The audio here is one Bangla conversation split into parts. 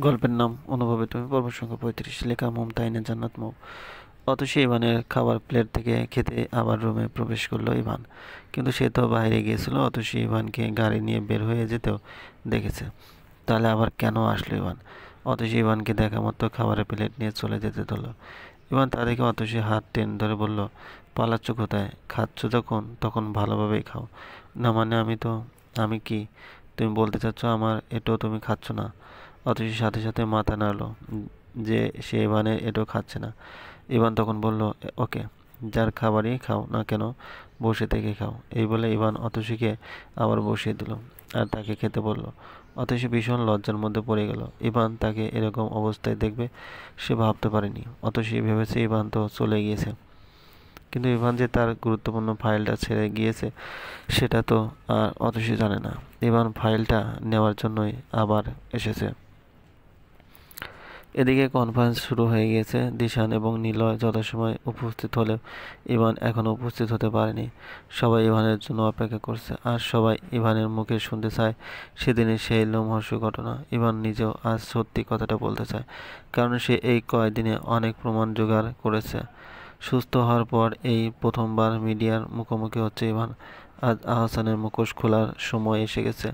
গল্পের নাম অনুভবে তুমি, পর্ব সংখ্যা 35, লেখা মুমতাহিনে জান্নাত মৌ। অতসী ইভানের খাবার প্লেট থেকে খেতে আবার রুমে প্রবেশ করলো ইভান, কিন্তু সে তো বাইরে গিয়েছিল। অতসী ইভানকে গাড়ি নিয়ে বের হয়ে যেতেও দেখেছে, তাহলে আবার কেন আসলো ইভান? অতসী ইভানকে দেখা মাত্র খাবারের প্লেট নিয়ে চলে যেতে ধরলো। ইভান তা দেখে অতসী হাত টেনে ধরে বলল, পালাচ্ছ কোথায়? খাচ্ছ যখন তখন ভালোভাবেই খাও। না মানে আমি কি তুমি বলতে চাচ্ছ আমার এটাও তুমি খাচ্ছ না? অতসীর সাথে সাথে মাথা নাড়লো যে সে ইভানের এটাও খাচ্ছে না। ইভান তখন বলল, ওকে, যার খাবারই খাও না কেন বসে থেকে খাও। এই বলে ইভান অতসীকে আবার বসিয়ে দিল আর তাকে খেতে বলল। অতসী ভীষণ লজ্জার মধ্যে পড়ে গেল। ইভান তাকে এরকম অবস্থায় দেখবে সে ভাবতে পারেনি। অতসী ভেবেছে ইভান তো চলে গিয়েছে, কিন্তু ইভান যে তার গুরুত্বপূর্ণ ফাইলটা ছেড়ে গিয়েছে সেটা তো আর অতসী জানে না। ইভান ফাইলটা নেওয়ার জন্যই আবার এসেছে। এদিকে কনফারেন্স শুরু হয়ে গিয়েছে। দিশান এবং নিলয় যথাসময়ে উপস্থিত হলেও ইভান এখনও উপস্থিত হতে পারেনি। সবাই ইভানের জন্য অপেক্ষা করছে, আর সবাই ইভানের মুখে শুনতে চায় সেদিনের সেই লোমহর্ষক ঘটনা। ইভান নিজেও আজ সত্যি কথাটা বলতে চায়, কারণ সে এই কয়দিনে অনেক প্রমাণ জোগাড় করেছে। সুস্থ হওয়ার পর এই প্রথমবার মিডিয়ার মুখোমুখি হচ্ছে ইভান। আজ আহসানের মুখোশ খোলার সময় এসে গেছে।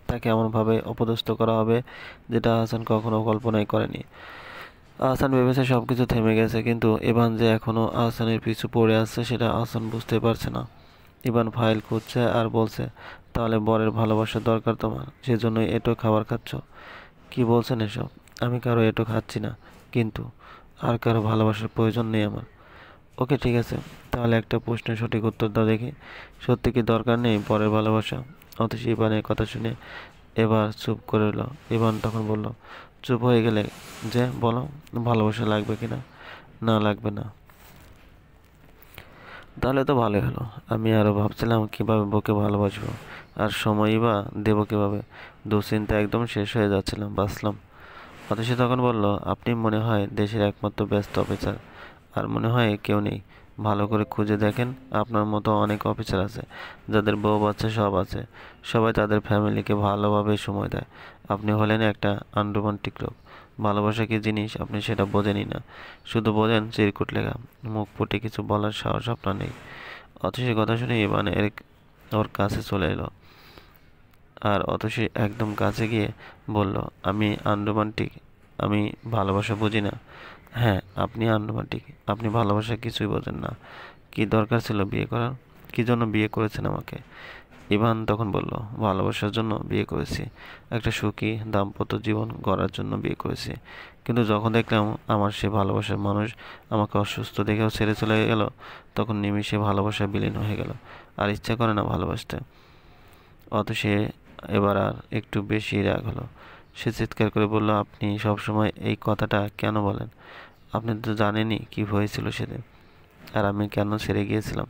তাকে এমনভাবে অপদস্থ করা হবে যেটা আহসান কখনো কল্পনাই করেনি। আহসান ভেবেছে সবকিছু থেমে গেছে, কিন্তু ইভান যে এখনো আহসানের পিছু পড়ে আছে সেটা আহসান বুঝতে পারছে না। ইভান ফাইল খুঁজছে আর বলছে, তাহলে বরের ভালোবাসার দরকার তোমার, সেজন্যই এটো খাবার খাচ্ছ? কি বলছেন এসব? আমি কারো এটো খাচ্ছি না, কিন্তু আর কারো ভালোবাসার প্রয়োজন নেই আমার। ওকে ঠিক আছে, তাহলে একটা প্রশ্নের সঠিক উত্তর দাও দেখি, সত্যি কি দরকার নেই পরের ভালোবাসা? অথচ ইভানের কথা শুনে এবার চুপ করে এলো। ইভান তখন বলল, চুপ হয়ে গেলে যে বলো, ভালোবাসা লাগবে কিনা? না লাগবে না। তাহলে তো ভালোই হলো। আমি আরো ভাবছিলাম কিভাবে বউকে ভালোবাসবো, আর সময়ই বা দেবো কিভাবে। দুশ্চিন্তা একদম শেষ হয়ে যাচ্ছিলাম, বাঁচলাম। অথচ তখন বলল, আপনি মনে হয় দেশের একমাত্র ব্যস্ত অফিসার, আর মনে হয় কেউ নেই। ভালো করে খুঁজে দেখেন, আপনার মতো অনেক অফিসার আছে যাদের বউ বাচ্চা সব আছে। সবাই তাদের ফ্যামিলিকে ভালোভাবে সময় দেয়। আপনি হলেন একটা আনরোমান্টিক লোক। ভালোবাসা কি জিনিস আপনি সেটা বোঝেনই না, শুধু বোঝেন চিরকুট লেখা। মুখ ফুটে কিছু বলার সাহস আপনার নেই। অথচ কথা শুনে ইভান ওর কাছে চলে এলো, আর অতসী একদম কাছে গিয়ে বলল, আমি আনরোমান্টিক? আমি ভালোবাসা বুঝি না? হ্যাঁ, আপনি আনরোমান্টিক। আপনি ভালোবাসা কিছুই বোঝেন না। কি দরকার ছিল বিয়ে করার? কি জন্য বিয়ে করেছেন আমাকে? ইভান তখন বলল, ভালোবাসার জন্য বিয়ে করেছি। একটা সুখী দাম্পত্য জীবন গড়ার জন্য বিয়ে করেছি। কিন্তু যখন দেখলাম আমার সে ভালোবাসার মানুষ আমাকে অসুস্থ দেখেও ছেড়ে চলে গেল, তখন নিমিষে ভালোবাসা বিলীন হয়ে গেল। আর ইচ্ছা করে না ভালোবাসতে। অত সে এবার আর একটু বেশি রাগ হলো। সে চিৎকার করে বলল, আপনি সবসময় এই কথাটা কেন বলেন? আপনি তো জানেনই কি হয়েছিল সেদিন, আর আমি কেন ছেড়ে গিয়েছিলাম।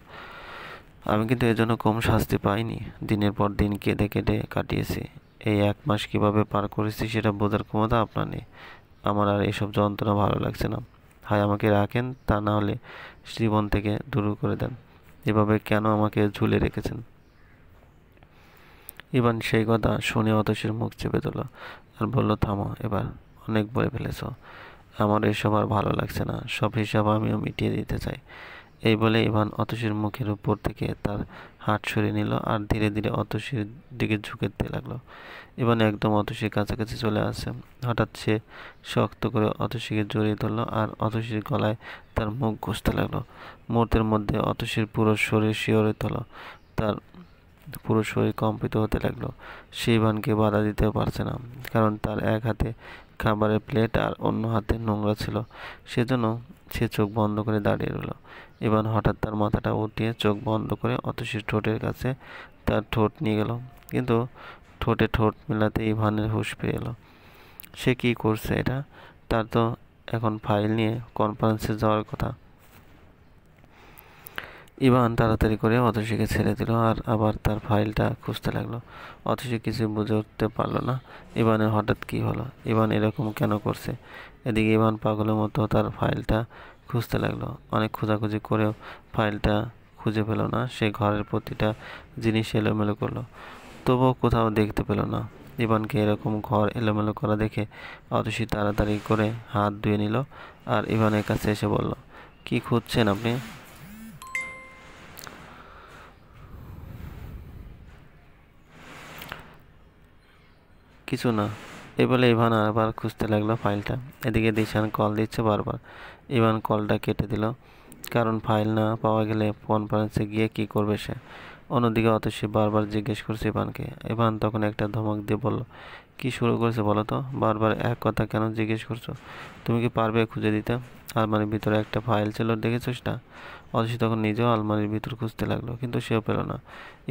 আমি কিন্তু এর জন্য কম শাস্তি পাইনি। দিনের পর দিন কেঁদে কেটে কাটিয়েছি। এই 1 মাস কিভাবে পার করেছি সেটা বোঝার ক্ষমতা আপনার নেই। আমার আর এসব যন্ত্রণা ভালো লাগছে না। হয় আমাকে রাখেন, তা না হলে জীবন থেকে দূর করে দেন। এভাবে কেন আমাকে ঝুলে রেখেছেন? ইভান সেই কথা শুনে অতসীর মুখ চেপে দিল আর বলল, থামো এবার, অনেক বলে ফেলেছো। আমার এসব আর ভালো লাগছে না। সব হিসাব আমিও মিটিয়ে দিতে চাই। এই বলে ইভান অতসীর মুখের উপর থেকে তার হাত সরিয়ে নিল আর ধীরে ধীরে অতসীর দিকে ঝুঁকতে লাগলো। ইভান একদম অতসীর কাছাকাছি চলে আসে। হঠাৎ সে শক্ত করে অতসীকে জড়িয়ে ধরলো আর অতসীর গলায় তার মুখ ঘষতে লাগলো। মুহূর্তের মধ্যে অতসীর পুরো শরীর শিহরিত হলো। তার পুরো শরীর কম্পিত হতে লাগলো। সে ইভানকে বাধা দিতেও পারছে না, কারণ তার এক হাতে খাবারের প্লেট আর অন্য হাতে নোংরা ছিল। সেজন্য সে চোখ বন্ধ করে দাঁড়িয়ে রইল। ইভান হঠাৎ তার মাথাটা উঠিয়ে চোখ বন্ধ করে অতসীর ঠোঁটের কাছে তার ঠোঁট নিয়ে গেল, কিন্তু ঠোঁটে ঠোঁট মেলাতে ইভানের হুঁশ ফিরে এলো। সে কি করছে এটা? তার তো এখন ফাইল নিয়ে কনফারেন্সে যাওয়ার কথা। ইভান তাড়াতাড়ি করে অতসীকে ছেড়ে দিল আর আবার তার ফাইলটা খুঁজতে লাগলো। অতসী কিছু বুঝে উঠতে পারলো না ইভানের হঠাৎ কি হলো, ইভান এরকম কেন করছে। এদিকে ইভান পাগলের মতো তার ফাইলটা খুঁজতে লাগলো। অনেক খোঁজাখুঁজি করেও ফাইলটা খুঁজে পেল না। সে ঘরের প্রতিটা জিনিস এলোমেলো করলো, তবুও কোথাও দেখতে পেল না। ইভানকে এরকম ঘর এলোমেলো করা দেখে অতসী তাড়াতাড়ি করে হাত ধুয়ে নিল আর ইভানের কাছে এসে বলল, কি খুঁজছেন আপনি? কিছু না, এই বলে ইভান আবার খুঁজতে লাগলো ফাইলটা। এদিকে দিশান কল দিচ্ছে বারবার। ইভান কলটা কেটে দিল, কারণ ফাইল না পাওয়া গেলে কনফারেন্সে গিয়ে কি করবে সে। অন্যদিকে অতসী বারবার জিজ্ঞেস করছে ইভানকে। ইভান তখন একটা ধমক দিয়ে বলল, কি শুরু করেছে বলো তো? বারবার এক কথা কেন জিজ্ঞেস করছো? তুমি কি পারবে খুঁজে দিতে? আলমারির ভিতরে একটা ফাইল ছিল, দেখেছো সেটা? অতসী তখন নিজেও আলমারির ভিতর খুঁজতে লাগলো, কিন্তু সেও পেল না।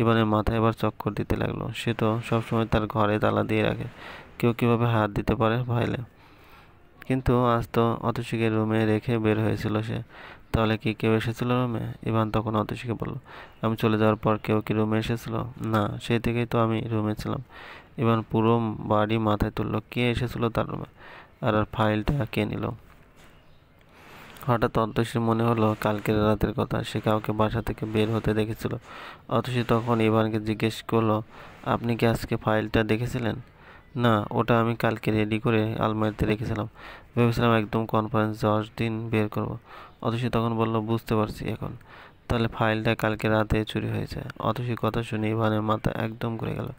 ইভানের মাথায় এবার চক্কর দিতে লাগলো। সে তো সবসময় তার ঘরে তালা দিয়ে রাখে, কেউ কিভাবে হাত দিতে পারে ফাইলে? কিন্তু আজ তো অতসীকে রুমে রেখে বের হয়েছিল সে। তাহলে কি কেউ এসেছিল রুমে? ইভান তখন অতসীকে বলল, আমি চলে যাওয়ার পর কেউ কি রুমে এসেছিল? না, সেই থেকেই তো আমি রুমে ছিলাম। ইভান পুরো বাড়ি মাথায় তুললো, কে এসেছিল তার রুমে? আর ফাইলটা কে নিল? হঠাৎ অতসীর মনে হলো কালকের রাতের কথা, সে কাউকে বাসা থেকে বের হতে দেখেছিল। অতসী তখন ইভানকে জিজ্ঞেস করলো, আপনি কি আজকে ফাইলটা দেখেছিলেন? না, ওটা আমি কালকে রেডি করে আলমারিতে রেখেছিলাম, ভেবেছিলাম একদম কনফারেন্স যাওয়ার দিন বের করব। অতসী তখন বলল, বুঝতে পারছি এখন, তাহলে ফাইলটা কালকে রাতে চুরি হয়েছে। অতসীর কথা শুনে ইভানের মাথা একদম ঘুরে গেল।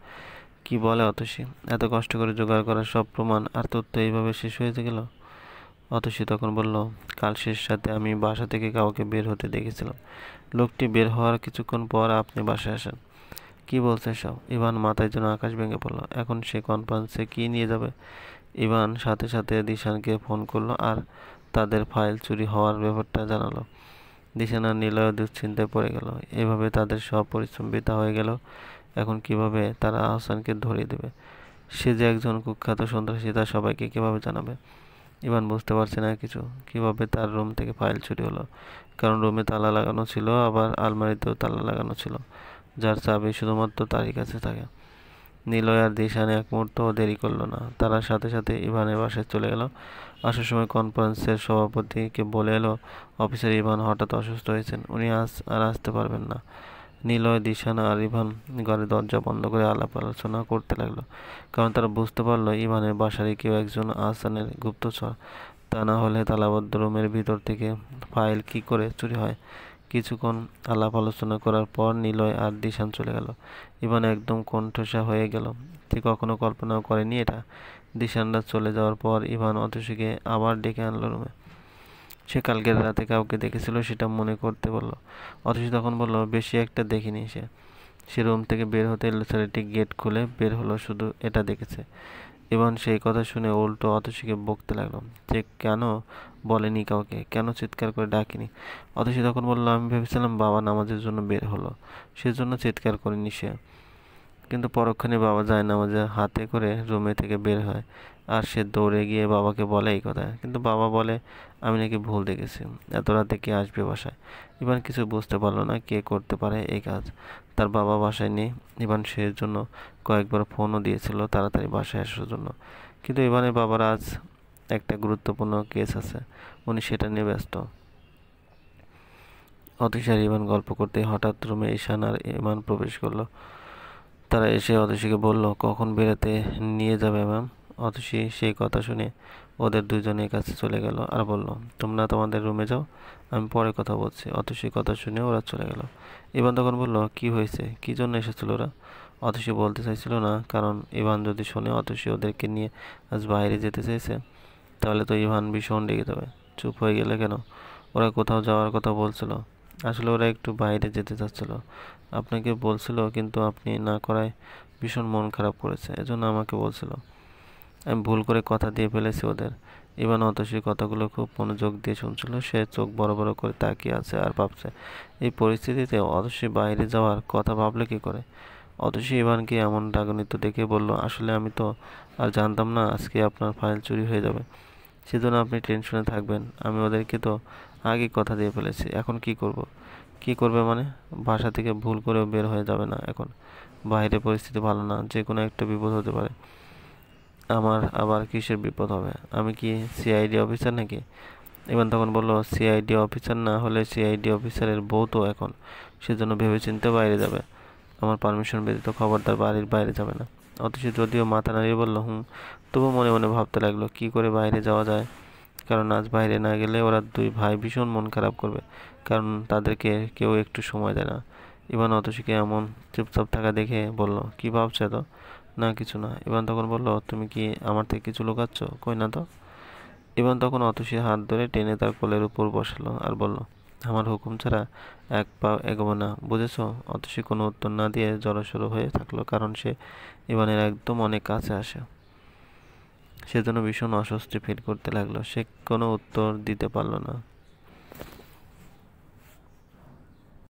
কি বলে অতসী? এত কষ্ট করে জোগাড় করা সব প্রমাণ আর তথ্য এইভাবে শেষ হয়ে গেল? অতসী তখন বলল, কাল শেষ রাতে আমি বাসা থেকে কাউকে বের হতে দেখেছিলাম। লোকটি বের হওয়ার কিছুক্ষণ পর আপনি বাসায় আসেন। কি বলছে সব? ইভান মাথায় যেন আকাশ ভেঙে পড়ল। এখন সে কনফারেন্সে কি নিয়ে যাবে? ইভান সাথে সাথে দিশানকে ফোন করলো আর তাদের ফাইল চুরি হওয়ার ব্যাপারটা জানালো। দিশান আর নিলয় দুশ্চিন্তায় পড়ে গেল। এভাবে তাদের সব পরিশ্রম বৃথা হয়ে গেল। এখন কিভাবে তারা আহসানকে ধরিয়ে দেবে? সে যে একজন কুখ্যাত সন্ত্রাসী, তা সবাইকে কিভাবে জানাবে? ইভান বুঝতে পারছে না কিছু। কিভাবে তার রুম থেকে ফাইল চুরি হলো? কারণ রুমে তালা লাগানো ছিল, আবার আলমারিতেও তালা লাগানো ছিল, যার চাবি শুধুমাত্র তারই কাছে থাকে। নিলয় আর দিশান এক মুহূর্তও দেরি করলো না, তারা সাথে সাথে ইভানের বাসায় চলে গেল। আসার সময় কনফারেন্সের সভাপতিকে বলে এলো, অফিসার ইভান হঠাৎ অসুস্থ হয়েছেন, উনি আজ আর আসতে পারবেন না। নিলয়, দিশান আর ইভান ঘরের দরজা বন্ধ করে আলাপ আলোচনা করতে লাগলো, কারণ তারা বুঝতে পারলো ইভানের বাসারই কেউ একজন আহসানের গুপ্তচর। তা না হলে তালাবদ্ধ রুমের ভিতর থেকে ফাইল কি করে চুরি হয়? কিছুক্ষণ আলাপ আলোচনা করার পর নিলয় আর দিশান চলে গেল। ইভান একদম কণ্ঠস্বর হয়ে গেল, সে কখনো কল্পনাও করেনি এটা। দিশানরা চলে যাওয়ার পর ইভান অতসীকে আবার ডেকে আনলো রুমে। সে কালকের রাতে কাউকে দেখেছিল সেটা মনে করতে বলল। অতসী তখন বলল, বেশি একটা দেখিনি সে। সে রুম থেকে বের হতে ছেলেটি গেট খুলে বের হলো, শুধু এটা দেখেছে। ইভান সেই কথা শুনে উল্টো অতসীকে বকতে লাগলো, যে কেন বলেনি কাউকে, কেন চিৎকার করে ডাকেনি? অতসী তখন বলল, আমি ভেবেছিলাম বাবা নামাজের জন্য বের হলো, সেজন্য চিৎকার করেনি সে। কিন্তু পরক্ষণে বাবা জায়নামাজে হাতে করে রুমে থেকে বের হয়, আর সে দৌড়ে গিয়ে বাবাকে বলে এই কথা। কিন্তু বাবা বলে, আমি নাকি ভুল দেখেছি, এত রাতে কে আসবে বাসায়? ইভান কিছু বুঝতে পারলো না কে করতে পারে এই কাজ। তার বাবা বাসায় নেই। ইভান সেই জন্য কয়েকবার ফোনও দিয়েছিল তাড়াতাড়ি বাসায় আসার জন্য, কিন্তু ইভানের বাবার আজ একটা গুরুত্বপূর্ণ কেস আছে, উনি সেটা নিয়ে ব্যস্ত। অতসী আর ইভান গল্প করতে হঠাৎ রুমে ঈশান আর ইমান প্রবেশ করলো। তারা এসে অতসীকে বলল, কখন বেরোতে নিয়ে যাবে ম্যাম? অতসী সেই কথা শুনে ওদের দুজনের কাছে চলে গেল আর বলল, তোমরা তোমাদের রুমে যাও, আমি পরে কথা বলছি। অতসী কথা শুনে ওরা চলে গেল। ইভান তখন বলল, কি হয়েছে, কি জন্য এসেছিল ওরা? অতসী বলতে চাইছিল না, কারণ ইভান যদি শোনে অতসী ওদেরকে নিয়ে আজ বাইরে যেতে চাইছে, তাহলে তো ইভান ভীষণ রেগে যাবে। চুপ হয়ে গেলে কেন? ওরা কোথাও যাওয়ার কথা বলছিল। আসলে ওরা একটু বাইরে যেতে চাচ্ছিল, আপনাকে বলছিল, কিন্তু আপনি না করায় ভীষণ মন খারাপ করেছে, এজন্য আমাকে বলছিল। আমি ভুল করে কথা দিয়ে ফেলেছি ওদের। ইভান অতসীর কথাগুলো খুব মনোযোগ দিয়ে শুনছিল। সে চোখ বড় বড় করে তাকিয়ে আছে আর ভাবছে, এই পরিস্থিতিতে অতসী বাইরে যাওয়ার কথা ভাবলে কি করে? অতসী ইভানকে এমন রাগান্বিত দেখে বলল, আসলে আমি তো আর জানতাম না আজকে আপনার ফাইল চুরি হয়ে যাবে, সেজন্য আপনি টেনশনে থাকবেন। আমি ওদেরকে তো আগে কথা দিয়ে ফেলেছি, এখন কি করব? কি করবে মানে? বাসা থেকে ভুল করেও বের হয়ে যাবে না এখন। বাইরে পরিস্থিতি ভালো না, যে কোনো একটা বিপদ হতে পারে। আমার আবার কিসের বিপদ হবে? আমি কি সিআইডি অফিসার নাকি? ইভান তখন বলল, সিআইডি অফিসার না হলে সিআইডি অফিসারের বউ তো এখন, সেজন্য ভেবেচিন্তে বাইরে যাবে। আমার পারমিশন ব্যতীত খবরদার বাড়ির বাইরে যাবে না। অতসী যদিও মাথা নাড়িয়ে বলল তবু মনে মনে ভাবতে লাগলো কি করে বাইরে যাওয়া যায়, কারণ আজ বাইরে না গেলে ওরা দুই ভাই ভীষণ মন খারাপ করবে, কারণ তাদেরকে কেউ একটু সময় দেয় না। ইভান অতসীকে এমন চুপচাপ থাকা দেখে বলল, কি ভাবছো তো? না কিছু না। ইভান তখন বলল, তুমি কি আমার থেকে কিছু লুকাচ্ছ? কই না তো। ইভান তখন অতসীর হাত ধরে টেনে তার কোলের উপর বসালো আর বলল, আমার হুকুম ছাড়া এক পা এগোবো না, বুঝেছো? অতসী কোনো উত্তর না দিয়ে জড়সড় হয়ে থাকলো, কারণ সে ইভানের একদম অনেক কাছে আসে। সেজন্য ভীষণ অস্বস্তি ফিল করতে লাগলো। সে কোনো উত্তর দিতে পারলো না।